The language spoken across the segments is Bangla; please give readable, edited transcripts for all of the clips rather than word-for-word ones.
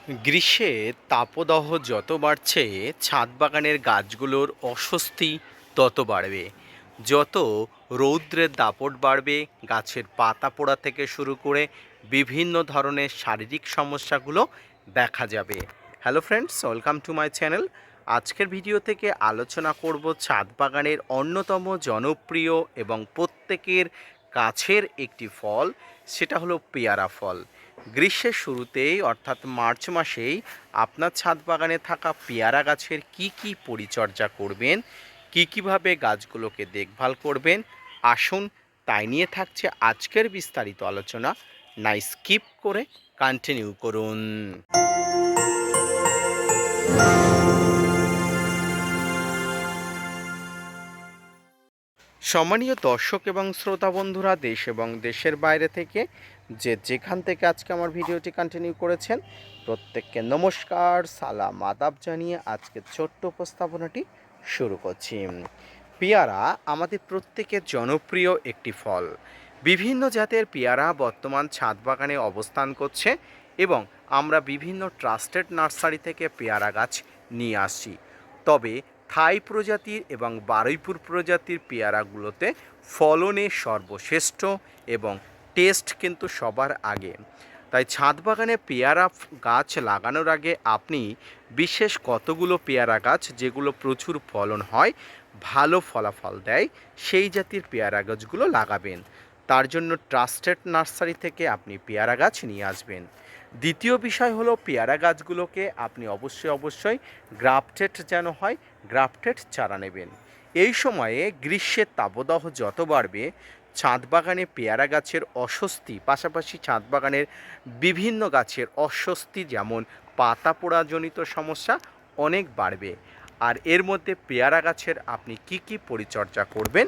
গ্রীষ্মে তাপদাহ যত বাড়ছে ছাদ বাগানের গাছগুলোর অস্বস্তি তত বাড়বে। যত রৌদ্রের দাপট বাড়বে গাছের পাতা পোড়া থেকে শুরু করে বিভিন্ন ধরনের শারীরিক সমস্যাগুলো দেখা যাবে। Hello friends, welcome to my channel. আজকের ভিডিও থেকে আলোচনা করব ছাদ বাগানের অন্যতম জনপ্রিয় এবং প্রত্যেকের গাছের একটি ফল, সেটা হলো পেয়ারা ফল। গ্রীষ্মের শুরুতেই অর্থাৎ মার্চ মাসেই আপনার ছাদ বাগানে থাকা পেয়ারা গাছের কি পরিচর্যা করবেন, কীভাবে গাছগুলোকে দেখভাল করবেন, আসুন তাই নিয়ে থাকছে আজকের বিস্তারিত আলোচনা। না স্কিপ করে কন্টিনিউ করুন। সম্মানীয় দর্শক এবং শ্রোতা বন্ধুরা, দেশ এবং দেশের বাইরে থেকে যেখান থেকে আজকে আমার ভিডিওটি কন্টিনিউ করেছেন, প্রত্যেককে নমস্কার, সালাম, আদাব জানিয়ে আজকের ছোট্ট উপস্থাপনাটি শুরু করছি। পেয়ারা আমাদের প্রত্যেকের জনপ্রিয় একটি ফল। বিভিন্ন জাতের পেয়ারা বর্তমান ছাদ বাগানে অবস্থান করছে এবং আমরা বিভিন্ন ট্রাস্টেড নার্সারি থেকে পেয়ারা গাছ নিয়ে আসছি। তবে থাই প্রজাতির এবং বারুইপুর প্রজাতির পেয়ারাগুলোতে ফলনে সর্বশ্রেষ্ঠ এবং টেস্ট কিন্তু সবার আগে। তাই ছাদ বাগানে পেয়ারা গাছ লাগানোর আগে আপনি বিশেষ কতগুলো পেয়ারা গাছ যেগুলো প্রচুর ফলন হয়, ভালো ফলাফল দেয়, সেই জাতির পেয়ারা গাছগুলো লাগাবেন। তার জন্য ট্রাস্টেড নার্সারি থেকে আপনি পেয়ারা গাছ নিয়ে আসবেন। দ্বিতীয় বিষয় হলো, পেয়ারা গাছগুলোকে আপনি অবশ্যই গ্রাফটেড যেন হয়, গ্রাফটেড চারা নেবেন। এই সময়ে গ্রীষ্মের তাপদাহ যত বাড়বে ছাদ বাগানে পেয়ারা গাছের অস্বস্তি, পাশাপাশি ছাদ বাগানের বিভিন্ন গাছের অস্বস্তি যেমন পাতা পোড়াজনিত সমস্যা অনেক বাড়বে। আর এর মধ্যে পেয়ারা গাছের আপনি কি পরিচর্যা করবেন,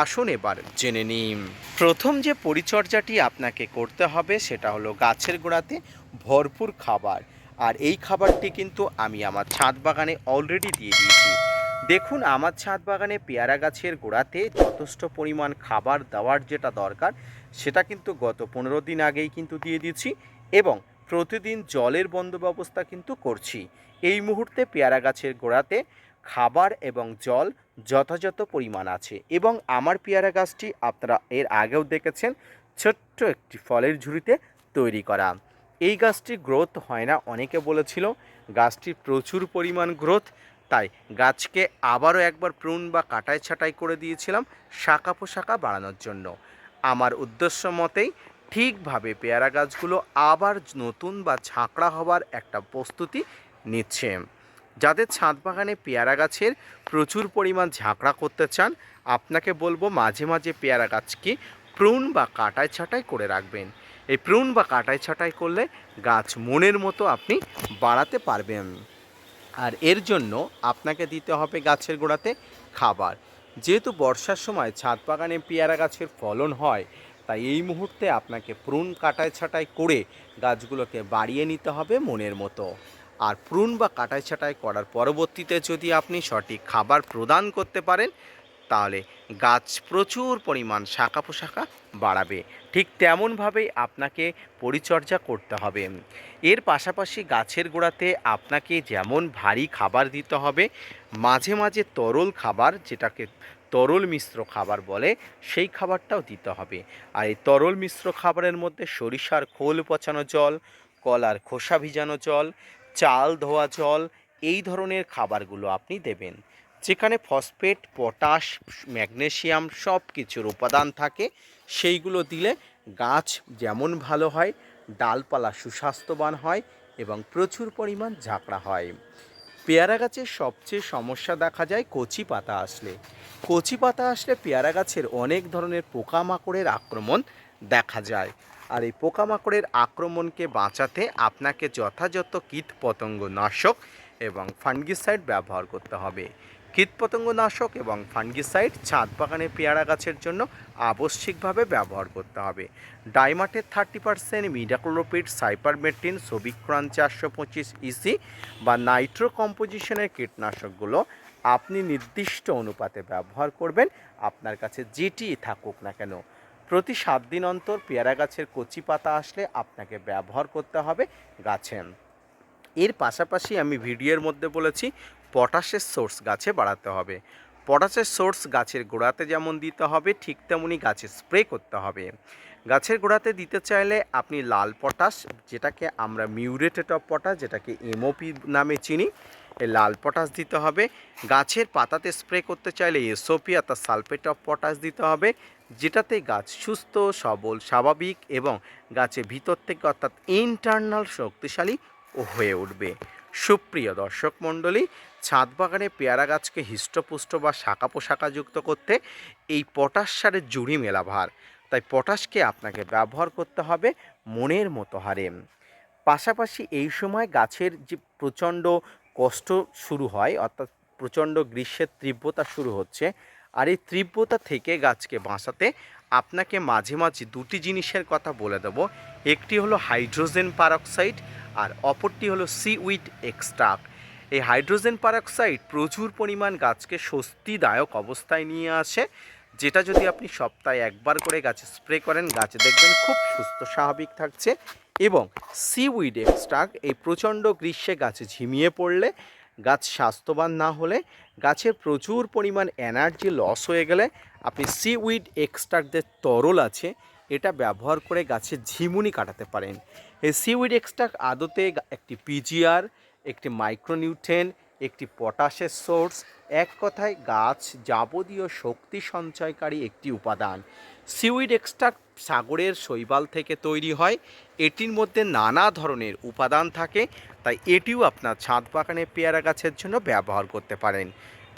আসুন এবার জেনে নিন। প্রথম যে পরিচর্যাটি আপনাকে করতে হবে সেটা হলো গাছের গোড়াতে ভরপুর খাবার। আর এই খাবারটি কিন্তু আমি আমার ছাদ বাগানে অলরেডি দিয়ে দিয়েছি। দেখুন, আমার ছাদ বাগানে পেয়ারা গাছের গোড়াতে যথেষ্ট পরিমাণ খাবার দেওয়ার যেটা দরকার সেটা কিন্তু গত 15 দিন আগেই কিন্তু দিয়ে দিয়েছি এবং প্রতিদিন জলের বন্দোবস্ত কিন্তু করছি। এই মুহূর্তে পেয়ারা গাছের গোড়াতে খাবার এবং জল যথাযথ পরিমাণ আছে এবং আমার পেয়ারা গাছটি আপনারা এর আগেও দেখেছেন ছোট্ট একটি ফলের ঝুড়িতে তৈরি করা। এই গাছটির গ্রোথ হয় না, অনেকে বলেছিল। গাছটির প্রচুর পরিমাণ গ্রোথ, তাই গাছকে আবারও একবার প্রুন বা কাটাই ছাঁটাই করে দিয়েছিলাম শাখা পোশাখা বাড়ানোর জন্য। আমার উদ্দেশ্য মতেই ঠিকভাবে পেয়ারা গাছগুলো আবার নতুন বা ঝাঁকড়া হবার একটা প্রস্তুতি নিচ্ছে। যাদের ছাদ বাগানে পেয়ারা গাছের প্রচুর পরিমাণ ঝাঁকড়া করতে চান, আপনাকে বলবো মাঝে মাঝে পেয়ারা গাছকে প্রুন বা কাটাই ছাঁটাই করে রাখবেন। এই প্রুন বা কাটাই ছাঁটাই করলে গাছ মনের মতো আপনি বাড়াতে পারবেন। আর এর জন্য আপনাকে দিতে হবে গাছের গোড়াতে খাবার। যেহেতু বর্ষার সময় ছাদ বাগানে পেয়ারা গাছের ফলন হয়, তাই এই মুহূর্তে আপনাকে প্রুন কাটাই ছাঁটাই করে গাছগুলোকে বাড়িয়ে নিতে হবে মনের মতো। আর প্রুন বা কাটাই ছাঁটাই করার পরবর্তীতে যদি আপনি সঠিক খাবার প্রদান করতে পারেন, তাহলে গাছ প্রচুর পরিমাণ শাখা পোশাখা বাড়াবে। ঠিক তেমনভাবেই আপনাকে পরিচর্যা করতে হবে। এর পাশাপাশি গাছের গোড়াতে আপনাকে যেমন ভারী খাবার দিতে হবে, মাঝে মাঝে তরল খাবার, যেটাকে তরল মিশ্র খাবার বলে, সেই খাবারটাও দিতে হবে। আর এই তরল মিশ্র খাবারের মধ্যে সরিষার খোল পচানো জল, কলার খোসা ভিজানো জল, চাল ধোয়া জল, এই ধরনের খাবারগুলো আপনি দেবেন, যেখানে ফসফেট, পটাশ, ম্যাগনেসিয়াম সব কিছুর উপাদান থাকে। সেইগুলো দিলে গাছ যেমন ভালো হয়, ডালপালা সুস্বাস্থ্যবান হয় এবং প্রচুর পরিমাণ ঝাঁকড়া হয়। পেয়ারা গাছের সবচেয়ে সমস্যা দেখা যায় কচি পাতা আসলে। কচি পাতা আসলে পেয়ারা গাছের অনেক ধরনের পোকামাকড়ের আক্রমণ দেখা যায়। আর এই পোকামাকড়ের আক্রমণকে বাঁচাতে আপনাকে যথাযথ কীটপতঙ্গ নাশক এবং ফাঙ্গিসাইড ব্যবহার করতে হবে। কীটপতঙ্গনাশক এবং ফাঙ্গিসাইড ছাদ বাগানে পেয়ারা গাছের জন্য আবশ্যিকভাবে ব্যবহার করতে হবে। ডাইমাটের 30%, মিডাক্লোপিড, সাইপারমেট্রিন, সোবিক্রান 425 ইসি বা নাইট্রো কম্পোজিশনের কীটনাশকগুলো আপনি নির্দিষ্ট অনুপাতে ব্যবহার করবেন, আপনার কাছে যেটি থাকুক না কেন। প্রতি 7 দিন অন্তর পেয়ারা গাছের কচি পাতা আসলে আপনাকে ব্যবহার করতে হবে গাছে। এর পাশাপাশি আমি ভিডিওর মধ্যে বলেছি পটাশের সোর্স গাছে বাড়াতে হবে। পটাশের সোর্স গাছের গোড়াতে যেমন দিতে হবে, ঠিক তেমনি গাছে স্প্রে করতে হবে। গাছের গোড়াতে দিতে চাইলে আপনি লাল পটাশ, যেটাকে আমরা মিউরেটেড অফ পটাশ, যেটাকে এমওপি নামে চিনি, এই লাল পটাশ দিতে হবে। গাছের পাতাতে স্প্রে করতে চাইলে এসওপি অর্থাৎ সালফেট অফ পটাশ দিতে হবে, যেটাতে গাছ সুস্থ সবল স্বাভাবিক এবং গাছের ভিতর থেকে অর্থাৎ ইন্টারনাল শক্তিশালী হয়ে উঠবে। সুপ্রিয় দর্শক মণ্ডলী, ছাদ বাগানে পেয়ারা গাছকে হৃষ্টপুষ্ট বা শাখা পোশাকাযুক্ত করতে এই পটাশ সারের জুড়ি মেলা ভার। তাই পটাশকে আপনাকে ব্যবহার করতে হবে মনের মতো হারে। পাশাপাশি এই সময় গাছের যে প্রচণ্ড কষ্ট শুরু হয়, অর্থাৎ প্রচণ্ড গ্রীষ্মের তীব্রতা শুরু হচ্ছে, আর এই তীব্রতা থেকে গাছকে বাঁচাতে আপনাকে মাঝে মাঝে দুটি জিনিসের কথা বলে দেব। একটি হলো হাইড্রোজেন পারঅক্সাইড আর অপরটি হলো সিউইড এক্সট্রাক্ট। এই হাইড্রোজেন পারঅক্সাইড প্রচুর পরিমাণ গাছকে স্বস্তিদায়ক অবস্থায় নিয়ে আসে, যেটা যদি আপনি সপ্তাহে একবার করে গাছে স্প্রে করেন, গাছে দেখবেন খুব সুস্থ স্বাভাবিক থাকছে। এবং সিউইড এক্সট্রাক্ট এই প্রচণ্ড গ্রীষ্মে গাছে ঝিমিয়ে পড়লে, গাছ স্বাস্থ্যবান না হলে, গাছের প্রচুর পরিমাণ এনার্জি লস হয়ে গেলে আপনি সিউইড এক্সট্রাক্টের তরল আছে, এটা ব্যবহার করে গাছের ঝিমুনি কাটাতে পারেন। এই সিউইড এক্সট্রাক্ট আদতে একটি পিজিআর, একটি মাইক্রোনিউট্রেন, একটি পটাশের সোর্স, এক কথায় গাছ যাবতীয় শক্তি সঞ্চয়কারী একটি উপাদান। সিউইড এক্সট্রাক্ট সাগরের শৈবাল থেকে তৈরি হয়, এটির মধ্যে নানা ধরনের উপাদান থাকে, তাই এটিও আপনার ছাদ বাগানে পেয়ারা গাছের জন্য ব্যবহার করতে পারেন।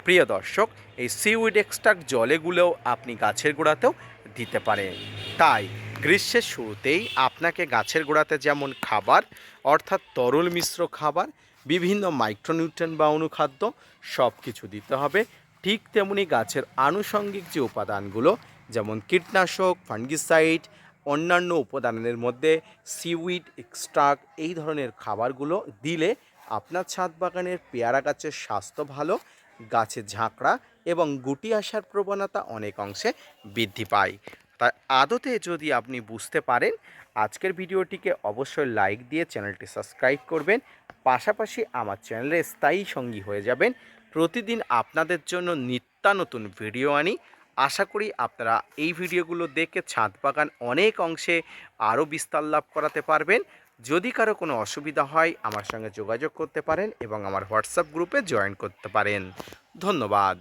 প্রিয় দর্শক, এই সিউইড এক্সট্রাক্ট জলে গুলেও আপনি গাছের গোড়াতেও দিতে পারেন। তাই গ্রীষ্মের শুরুতেই আপনাকে গাছের গোড়াতে যেমন খাবার অর্থাৎ তরল মিশ্র খাবার, বিভিন্ন মাইক্রোনিউট্রিয়েন্ট বা অনুখাদ্য সব কিছু দিতে হবে। ঠিক তেমনি গাছের আনুষঙ্গিক যে উপাদানগুলো, যেমন কীটনাশক, ফাঙ্গিসাইড, অন্যান্য উপাদানের মধ্যে সিউইড এক্সট্রাক্ট, এই ধরনের খাবারগুলো দিলে আপনার ছাদ বাগানের পেয়ারা গাছের স্বাস্থ্য ভালো, গাছের ঝাঁকড়া এবং গুটি আসার প্রবণতা অনেক অংশে বৃদ্ধি পায়। তাই আদতে যদি আপনি বুঝতে পারেন, আজকের ভিডিওটিকে অবশ্যই লাইক দিয়ে চ্যানেলটি সাবস্ক্রাইব করবেন। পাশাপাশি আমার চ্যানেলের স্থায়ী সঙ্গী হয়ে যাবেন। প্রতিদিন আপনাদের জন্য নিত্যানতুন ভিডিও আনি। আশা করি আপনারা এই ভিডিওগুলো দেখে ছাদ বাগান অনেক অংশে আরও বিস্তার লাভ করাতে পারবেন। যদি কারো কোনো অসুবিধা হয় আমার সঙ্গে যোগাযোগ করতে পারেন এবং আমার হোয়াটসঅ্যাপ গ্রুপে জয়েন করতে পারেন। ধন্যবাদ।